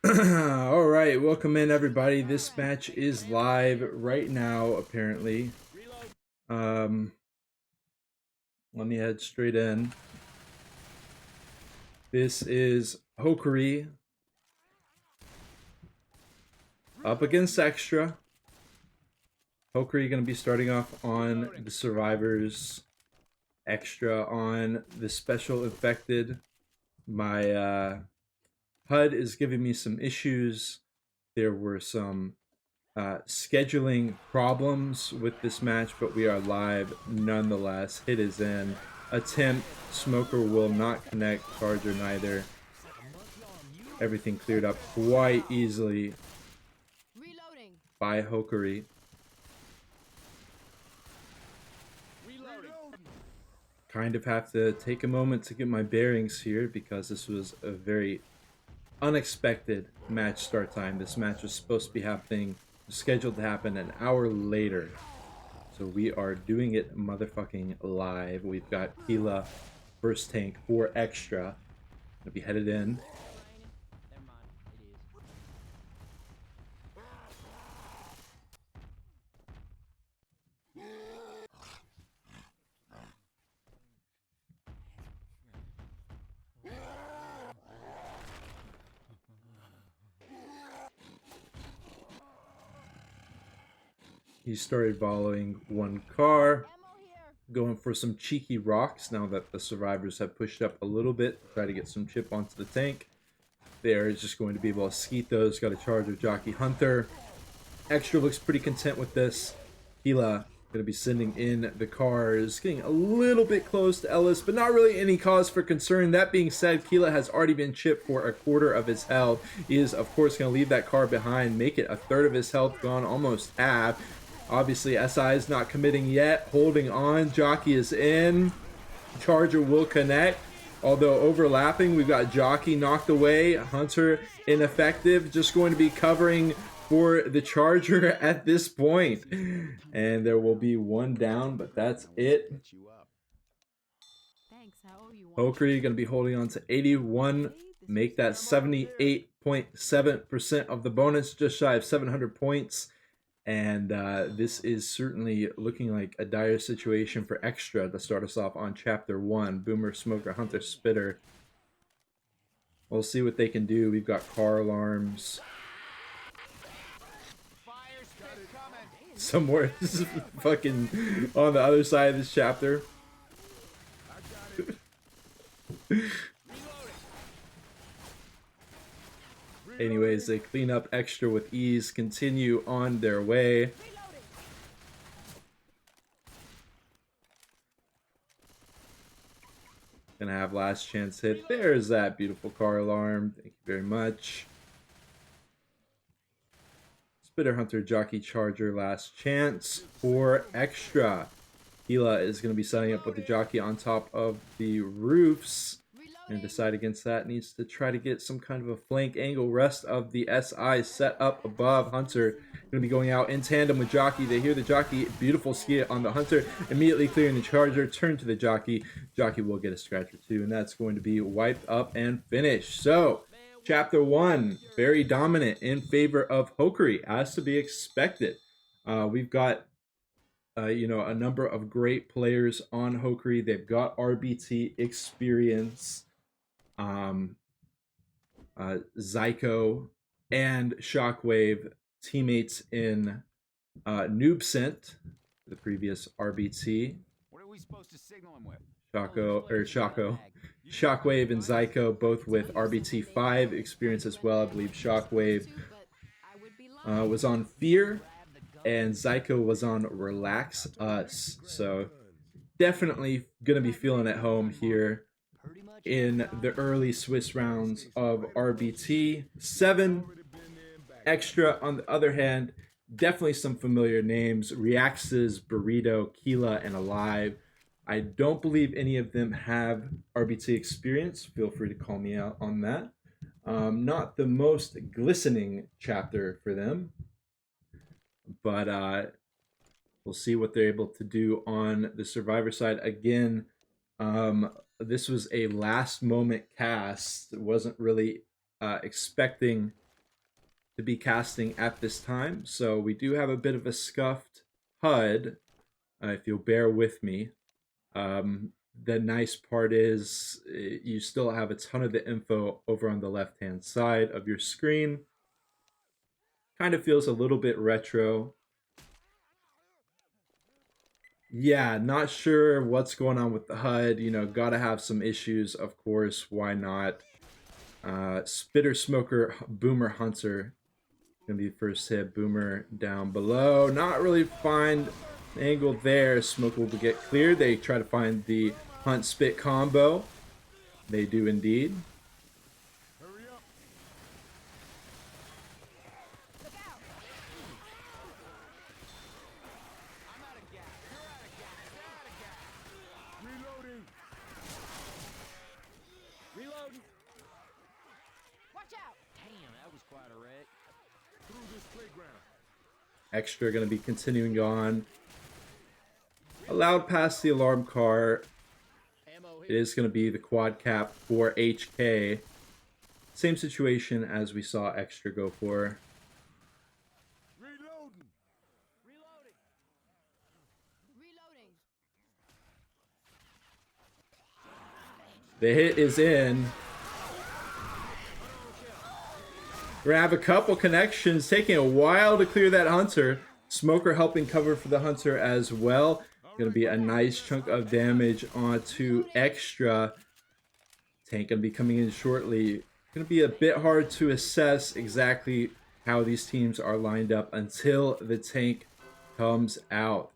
All right, welcome in everybody. This match is live right now, apparently. Let me head straight in. This is Hokori up against XTRA. Hokori going to be starting off on the survivors. XTRA on the special infected. My HUD is giving me some issues. There were some scheduling problems with this match, but we are live nonetheless. Hit is in. Attempt. Smoker will not connect. Charger neither. Everything cleared up quite easily by Hokori. Kind of have to take a moment to get my bearings here because this was a very unexpected match start time. This match was supposed to be happening, scheduled to happen an hour later. So we are doing it motherfucking live. We've got Kila, first tank for XTRA. Gonna be headed in. He started following one car, going for some cheeky rocks now that the survivors have pushed up a little bit to try to get some chip onto the tank. There is just going to be able to skeet those. Got a charger jockey hunter. XTRA looks pretty content with this. Hila going to be sending in the cars, getting a little bit close to Ellis, but not really any cause for concern. That being said, Kila has already been chipped for a quarter of his health. He is, of course, going to leave that car behind, make it a third of his health gone, almost half. Obviously, SI is not committing yet, holding on. Jockey is in. Charger will connect. Although overlapping, we've got Jockey knocked away. Hunter ineffective, just going to be covering for the Charger at this point. And there will be one down, but that's it. Hokori going to be holding on to 81. Make that 78.7% of the bonus, just shy of 700 points. And this is certainly looking like a dire situation for XTRA to start us off on Chapter 1. Boomer, Smoker, Hunter, Spitter. We'll see what they can do. We've got car alarms. Somewhere fucking on the other side of this chapter. Anyways, they clean up XTRA with ease, continue on their way. Gonna have last chance hit. There's that beautiful car alarm. Thank you very much. Spitter, Hunter, Jockey, Charger, last chance for XTRA. Hila is going to be setting up with the Jockey on top of the roofs. And decide against that. Needs to try to get some kind of a flank angle. Rest of the SI set up above. Hunter going to be going out in tandem with Jockey. They hear the Jockey. Beautiful skit on the Hunter. Immediately clearing the Charger. Turn to the Jockey. Jockey will get a scratch or two. And that's going to be wiped up and finished. So, Chapter 1. Very dominant in favor of Hokori. As to be expected. We've got a number of great players on Hokori. They've got RBT experience. Zyko and Shockwave, teammates in Noobsent, the previous RBT. What are we supposed to signal him with? Shockwave and Zyko, both with RBT5 experience as well. I believe Shockwave was on Fear, and Zyko was on Relax Us. So definitely gonna be feeling at home here in the early Swiss rounds of RBT7. XTRA, on the other hand, definitely some familiar names. Reaxes, Burrito, Kila, and Alive. I don't believe any of them have RBT experience. Feel free to call me out on that. Not the most glistening chapter for them. But we'll see what they're able to do on the Survivor side. Again, this was a last moment cast. It wasn't really expecting to be casting at this time. So we do have a bit of a scuffed HUD, if you'll bear with me. The nice part is you still have a ton of the info over on the left-hand side of your screen. Kind of feels a little bit retro. Yeah, not sure what's going on with the HUD. You know, gotta have some issues, of course. Why not? Spitter Smoker Boomer Hunter gonna be the first hit. Boomer down below. Not really find the angle there. Smoker will get cleared. They try to find the Hunt Spit combo. They do indeed. Hurry up. Look out. I'm out of gas. You're out of gas. They're out of gas. Reloading. Reloading. Watch out. Damn, that was quite a wreck. Through this playground. Extra going to be continuing on. Allowed past the alarm car. Ammo It is going to be the quad cap for HK. Same situation as we saw Extra go for. Reloading. Reloading. Reloading. The hit is in. We're gonna have a couple connections, taking a while to clear that Hunter. Smoker helping cover for the Hunter as well. Gonna be a nice chunk of damage onto Extra. Tank gonna be coming in shortly. Gonna be a bit hard to assess exactly how these teams are lined up until the tank comes out.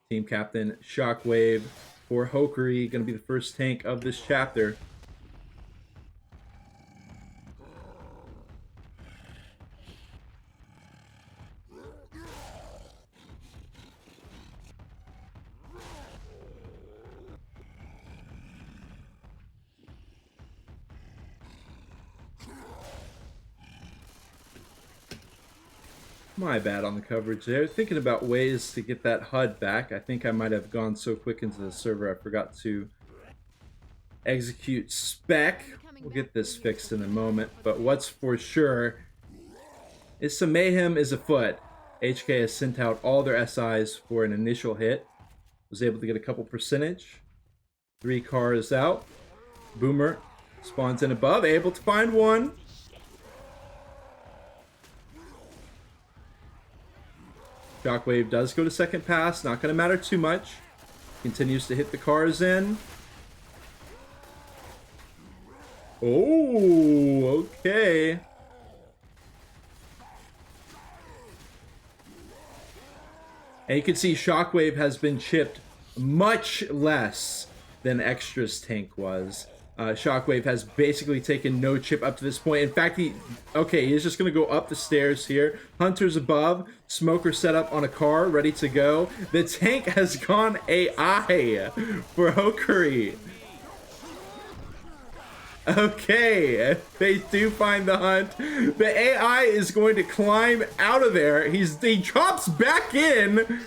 Team captain Shockwave for Hokori, gonna be the first tank of this chapter. My bad on the coverage there. Thinking about ways to get that HUD back. I think I might have gone so quick into the server I forgot to execute spec. We'll get this fixed in a moment. But what's for sure is some mayhem is afoot. HK has sent out all their SIs for an initial hit. Was able to get a couple percentage. 3 cars out. Boomer spawns in above. Able to find one. Shockwave does go to second pass. Not going to matter too much. Continues to hit the cars in. Oh, okay. And you can see Shockwave has been chipped much less than Extra's tank was. Shockwave has basically taken no chip up to this point. In fact, he's just going to go up the stairs here. Hunter's above. Smoker set up on a car, ready to go. The tank has gone AI for Hokori. Okay, they do find the hunt. The AI is going to climb out of there. He drops back in.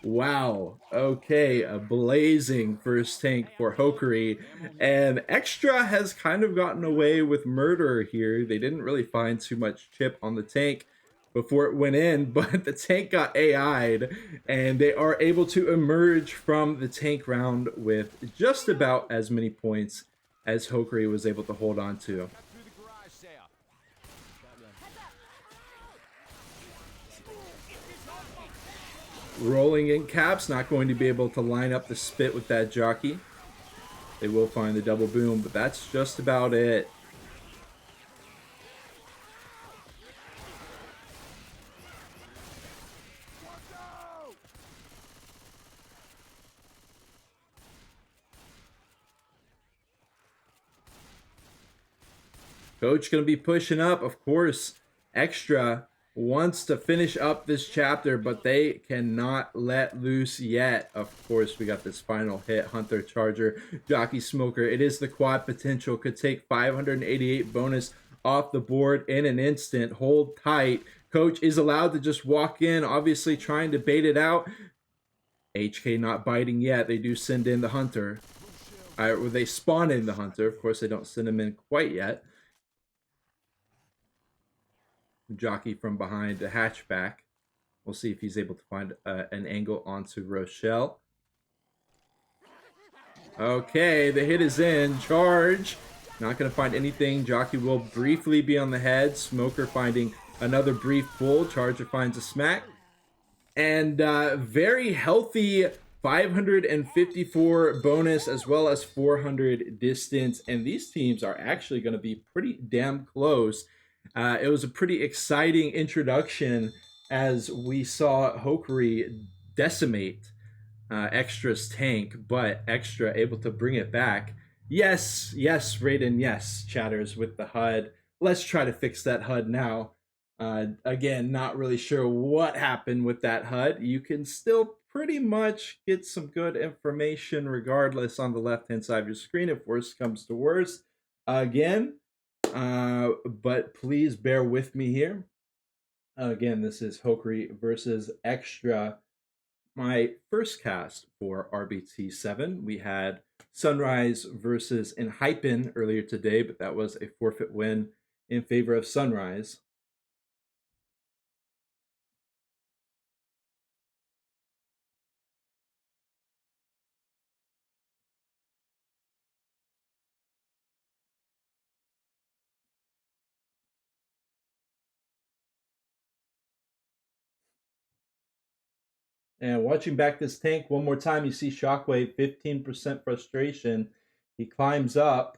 Wow. Okay, a blazing first tank for Hokori. And Extra has kind of gotten away with murder here. They didn't really find too much chip on the tank before it went in, but the tank got AI'd, and they are able to emerge from the tank round with just about as many points as Hokori was able to hold on to. Cut through the garage sale. Rolling in caps, not going to be able to line up the spit with that jockey. They will find the double boom, but that's just about it. Coach going to be pushing up, of course. Extra wants to finish up this chapter, but they cannot let loose yet. Of course, we got this final hit. Hunter Charger, Jockey Smoker. It is the quad potential. Could take 588 bonus off the board in an instant. Hold tight. Coach is allowed to just walk in, obviously trying to bait it out. HK not biting yet. They do send in the Hunter. Or they spawn in the Hunter. Of course, they don't send him in quite yet. Jockey from behind the hatchback. We'll see if he's able to find an angle onto Rochelle. Okay, the hit is in. Charge. Not going to find anything. Jockey will briefly be on the head. Smoker finding another brief pull. Charger finds a smack. And very healthy 554 bonus as well as 400 distance. And these teams are actually going to be pretty damn close. It was a pretty exciting introduction as we saw Hokori decimate Extra's tank, but Extra able to bring it back. Yes, yes, Raiden, yes, chatters with the HUD. Let's try to fix that HUD now. Again, not really sure what happened with that HUD. You can still pretty much get some good information regardless on the left-hand side of your screen if worst comes to worst. Again, but please bear with me here. Again, this is Hokori versus Extra. My first cast for RBT7, we had Sunrise versus Enhypen earlier today, but that was a forfeit win in favor of Sunrise. And watching back this tank one more time, you see Shockwave, 15% frustration. He climbs up,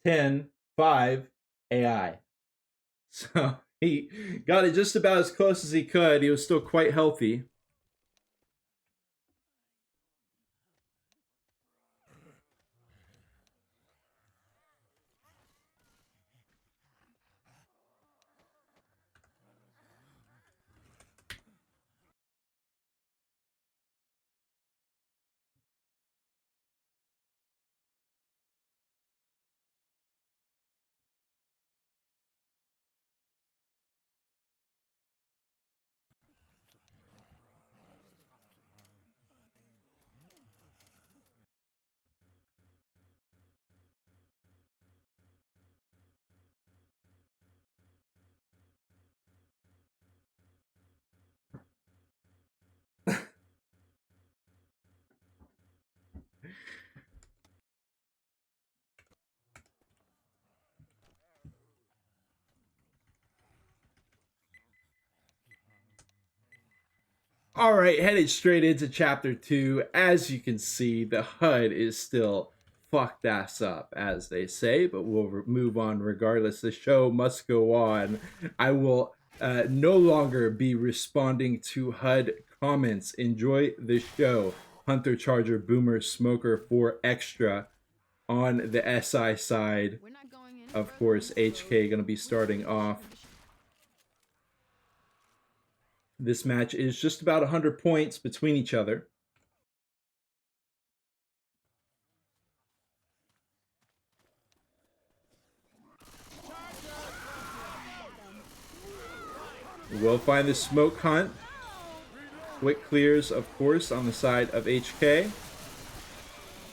10, 5, AI. So he got it just about as close as he could. He was still quite healthy. All right, headed straight into chapter 2. As you can see, the HUD is still fucked ass up, as they say, but we'll move on regardless. The show must go on. I will no longer be responding to HUD comments. Enjoy the show. Hunter, Charger, Boomer, Smoker for Extra on the SI side. Of course, HK going to be starting off. This match is just about 100 points between each other. We'll find the smoke hunt. Quick clears, of course, on the side of HK.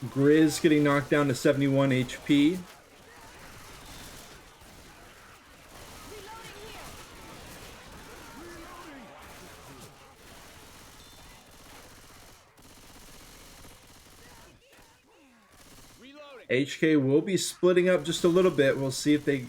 Grizz getting knocked down to 71 HP. HK will be splitting up just a little bit. We'll see if they...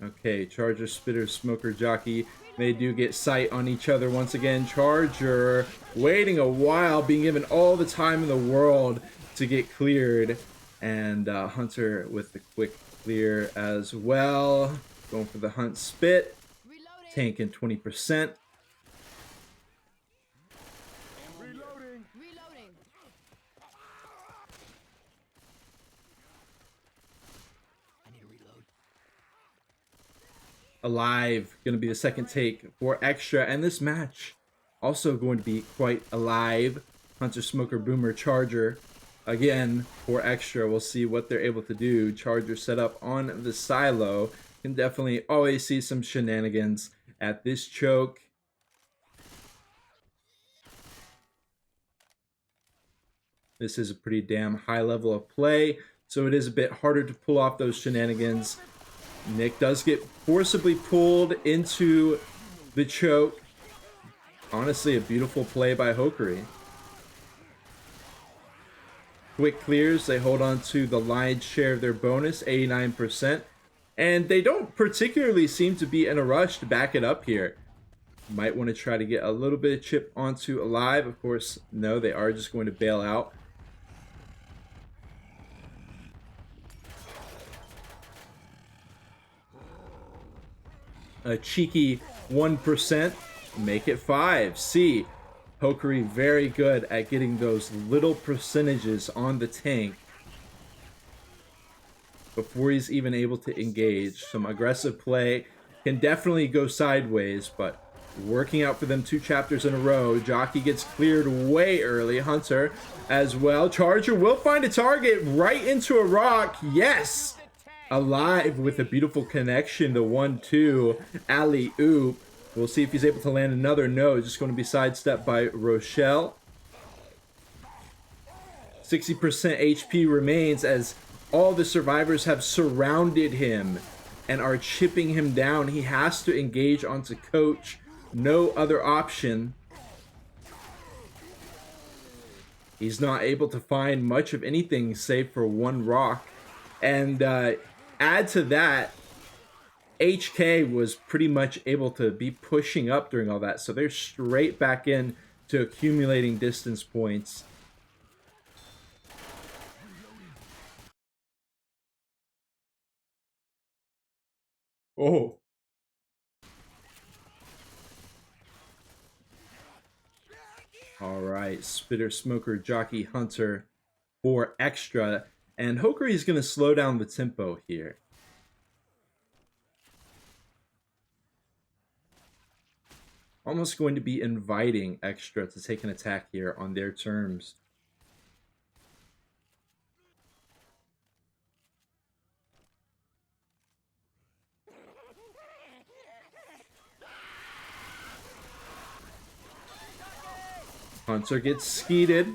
Okay, Charger, Spitter, Smoker, Jockey. They do get sight on each other once again. Charger waiting a while, being given all the time in the world to get cleared. And Hunter with the quick clear as well. Going for the Hunt Spit. Tanking 20%. Alive, going to be the second take for Extra, and this match also going to be quite alive. Hunter, Smoker, Boomer, Charger again for Extra. We'll see what they're able to do. Charger set up on the silo. Can definitely always see some shenanigans at this choke. This is a pretty damn high level of play, so it is a bit harder to pull off those shenanigans. Nick does get forcibly pulled into the choke. Honestly, a beautiful play by Hokori. Quick clears, they hold on to the lion's share of their bonus, 89%. And they don't particularly seem to be in a rush to back it up here. Might want to try to get a little bit of chip onto alive. Of course, no, they are just going to bail out. A cheeky 1%. Make it 5. C. Hokori very good at getting those little percentages on the tank before he's even able to engage. Some aggressive play can definitely go sideways, but working out for them 2 chapters in a row. Jockey gets cleared way early. Hunter as well. Charger will find a target right into a rock. Yes! Alive with a beautiful connection. The 1-2 alley-oop. We'll see if he's able to land another. No, just going to be sidestepped by Rochelle. 60% HP remains as all the survivors have surrounded him and are chipping him down. He has to engage onto Coach. No other option. He's not able to find much of anything save for 1 rock. And add to that, HK was pretty much able to be pushing up during all that. So they're straight back in to accumulating distance points. Oh. All right, Spitter, Smoker, Jockey, Hunter for extra. And Hokori is going to slow down the tempo here. Almost going to be inviting extra to take an attack here on their terms. Hunter gets skeeted.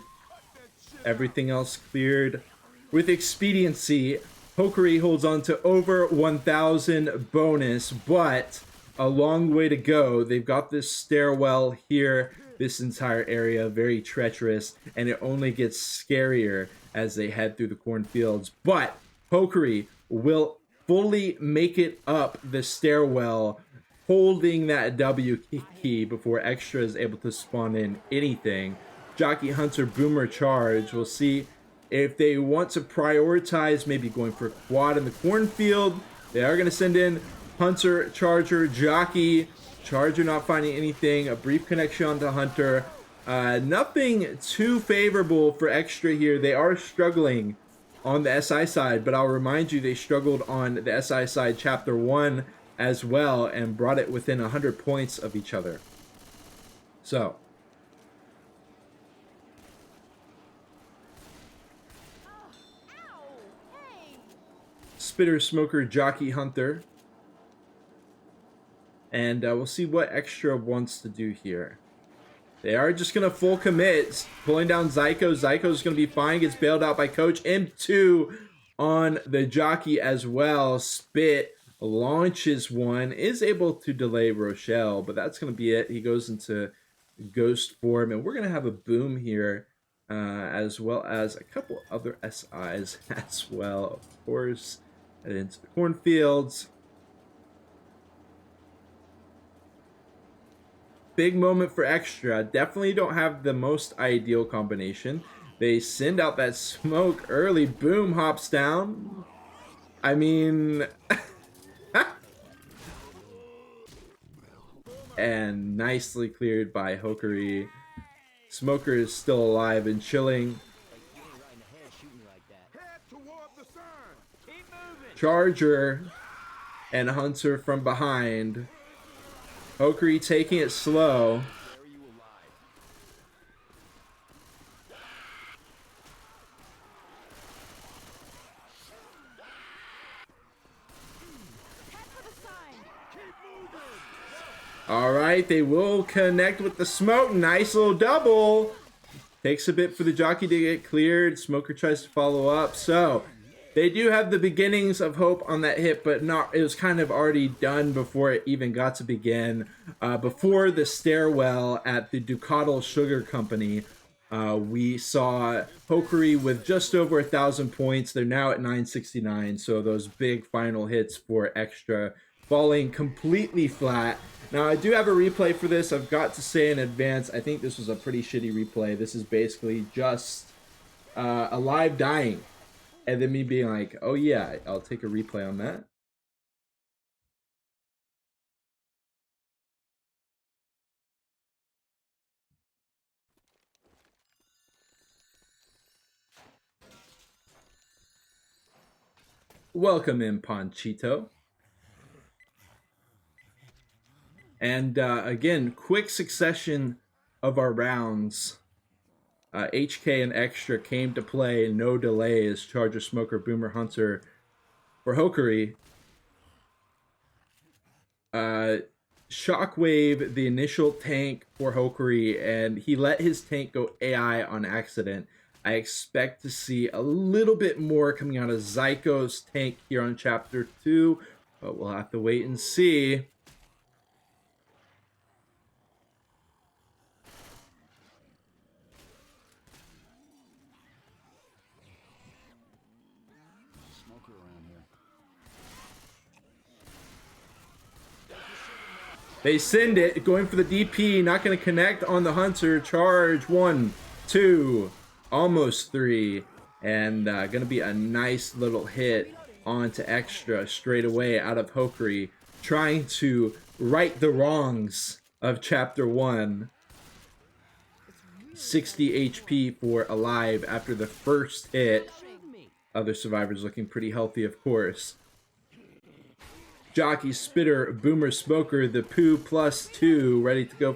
Everything else cleared with expediency. Hokori holds on to over 1,000 bonus, but a long way to go. They've got this stairwell here, this entire area, very treacherous, and it only gets scarier as they head through the cornfields. But Hokori will fully make it up the stairwell, holding that W key before extra is able to spawn in anything. Jockey, Hunter, Boomer, Charge. We'll see if they want to prioritize maybe going for a quad in the cornfield. They are going to send in Hunter, Charger, Jockey. Charger not finding anything. A brief connection onto Hunter. Nothing too favorable for extra here. They are struggling on the SI side, but I'll remind you they struggled on the SI side Chapter 1 as well and brought it within 100 points of each other. So Spitter, Smoker, Jockey, Hunter. And we'll see what extra wants to do here. They are just going to full commit. Pulling down Zyko. Zyko's going to be fine. Gets bailed out by Coach. M2 on the Jockey as well. Spit launches one. Is able to delay Rochelle, but that's going to be it. He goes into Ghost form. And we're going to have a boom here. As well as a couple other SIs as well, of course. And into the cornfields. Big moment for extra. Definitely don't have the most ideal combination. They send out that smoke early. Boom, hops down. I mean... and nicely cleared by Hokori. Smoker is still alive and chilling. Charger and Hunter from behind. Hokori taking it slow. All right, they will connect with the smoke. Nice little double. Takes a bit for the Jockey to get cleared. Smoker tries to follow up. So They do have the beginnings of hope on that hit, but not. It was kind of already done before it even got to begin. Before the stairwell at the Ducatal Sugar Company, we saw Hokori with just over 1,000 points. They're now at 969, so those big final hits for Extra falling completely flat. Now, I do have a replay for this. I've got to say in advance, I think this was a pretty shitty replay. This is basically just Alive dying. And then me being like, oh yeah, I'll take a replay on that. Welcome in, Panchito. And again, quick succession of our rounds. HK and Extra came to play, no delays. Charger, Smoker, Boomer, Hunter for Hokori. Shockwave, the initial tank for Hokori, and he let his tank go AI on accident. I expect to see a little bit more coming out of Zyko's tank here on Chapter 2, but we'll have to wait and see. Smoker around here. They send it, going for the DP, not going to connect on the Hunter. Charge, 1, 2, almost 3, and going to be a nice little hit onto Extra straight away out of Hokori, trying to right the wrongs of Chapter 1. 60 HP for Alive after the first hit. Other survivors looking pretty healthy, of course. Jockey, Spitter, Boomer, Smoker, the Poo +2, ready to go